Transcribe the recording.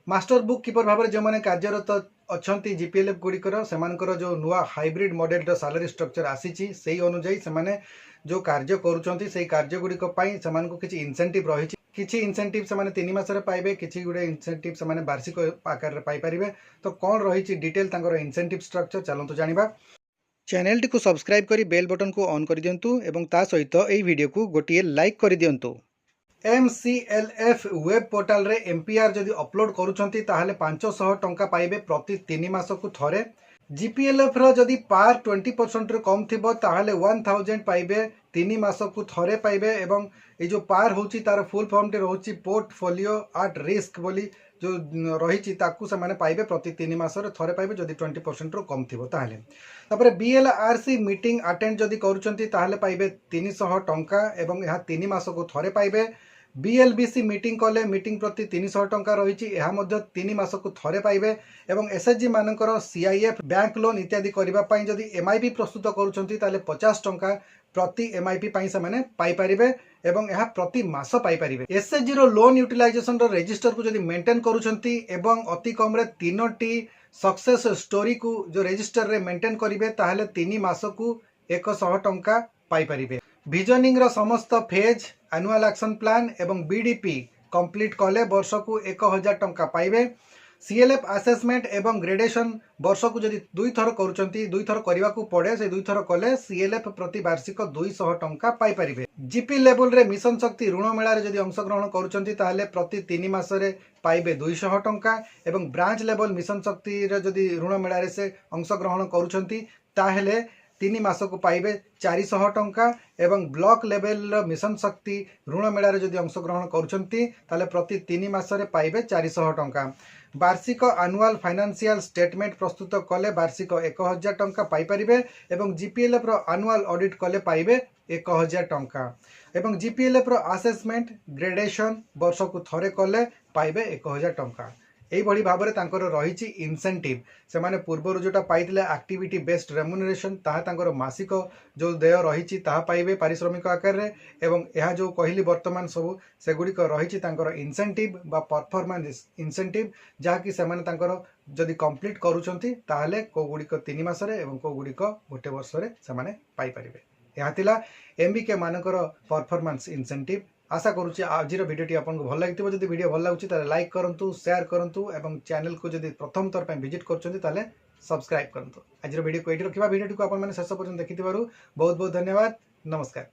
Master book किपर भाव में जो मैंने कार्यरत अच्छा जीपीएलएफ गुड़िकर से जो नुआ हाइब्रिड मॉडल सैलरी स्ट्रक्चर आसी से अनुजाई से जो कार्य करुँच कार्य गुड़िक किसी इनसेंटिव रही किसी इनसेंटिव से 3 मासरे पाइबे किसी गुड़े इनसेंटिव से वार्षिक आकार में पाइपर। तो कौन रही डिटेल इनसेंटिव स्ट्रक्चर चलतु जाना। चैनल टी को सब्सक्राइब करी बेल बटन को ऑन कर दिंतु एवं ता सहित यह वीडियो को गोटे लाइक कर दिंतु। MCLF वेब पोर्टाल रे MPR जदि अपलोड करूछंती ताहले 500 टंका पाइबे प्रति 3 मास को थरे। GPLF रो जदि पार 20% रे कम थिबो ताहले 1000 पाइबे 3 मास को थरे पाइबे। एवं ये जो पार होची तार फुल फॉर्म टे रहउची पोर्टफोलियो एट रिस्क बोली जो रही ताकू से माने पाइबे प्रति 3 मास रे थरे पाइबे जदि 20% रो कम थिबो ताहले। तापर BLRC मीटिंग अटेंड जदि करूछंती ताहले पाइबे 300 टंका एवं यह 3 मास को थरे पाइबे। BLBC मीटिंग कले मीटिंग प्रति 300 टंका रही 3 मास को थरे पाइबे। एवं SHG मानकर CIF बैंक लोन इत्यादि करने जदि MIP प्रस्तुत करुँच 50 टंका प्रति MIP से माने पाई परिबे एवं यह प्रति मास पाई परिबे। SHG रो लोन यूटिलाइजेशन रो रजिस्टर को जदि मेंटेन करुछंती एवं अति कम रे 3टी सक्सेस स्टोरी को जो रजिस्टर रे मेंटेन करिवे ताहले 3 मास को 100 टंका पाई परिबे। विजनिंग रो समस्त फेज एनुअल एक्शन प्लान एवं BDP कंप्लीट कले वर्ष को 1000 टंका पाइबे। CLF असेसमेंट एवं ग्रेडेशन वर्ष को जदि 2 थर करूछंती 2 थर करबा को पड़े से 2 थर कले CLF प्रति वार्षिक 200 टंका पाई परिबे। GP लेवल रे मिशन शक्ति ऋण मेला रे जदि अंशग्रहण करूछंती ताहले प्रति 3 मास रे पाइबे 200 टंका एवं ब्रांच लेवल मिशन शक्ति रे जदि ऋण मेला रे से अंशग्रहण करूछंती ताहले 3 मास को पाइबे 400 टंका एवं ब्लॉक लेवल मिशन शक्ति ऋण मेला रे जदि अंशग्रहण करूछंती ताले प्रति 3 मास रे पाइबे 400 टंका। वार्षिक एनुअल फाइनेंशियल स्टेटमेंट प्रस्तुत कले वार्षिक 1000 टंका पाई परिबे एवं GPLF रो एनुअल ऑडिट कले पाइबे 1000 टंका एवं GPLF रो असेसमेंट ग्रेडेशन वर्ष को थरे कले पाइबे 1000 टंका। यही भली भाव में तांकर रही इनसेंटिव से माने पूर्वर जोटा पाइथिले एक्टिविटी बेस्ड रेम्युनरेशन ताहा तांकर मासिक जो देय रही पाइबे पारिश्रमिक आकार रे एवं यह जो कहली वर्तमान सब से गुड़िक रही तांकर इनसेंटिव बा परफॉर्मेंस इनसेंटिव जहाँकि से माने तांकर जदि कंप्लीट करूछंती ताहले को गुड़िक 3 मास रे एवं को गुड़िक गोटे वर्ष रे से माने पाई परिबे। यह थिला MBK मानकर परफॉर्मेंस इनसेंटिव। आशा करुच्ची आज भिडियोटी आपको भल लगी जब वीडियो भल लगे तो लाइक करूँ शेयर करूँ और चैनल को जब प्रथम थर पर विजिट कर सब्सक्राइब करूँ। आज वीडियो को ये रखा वीडियो को आप शेष पर्यटन देखि बहुत बहुत धन्यवाद। नमस्कार।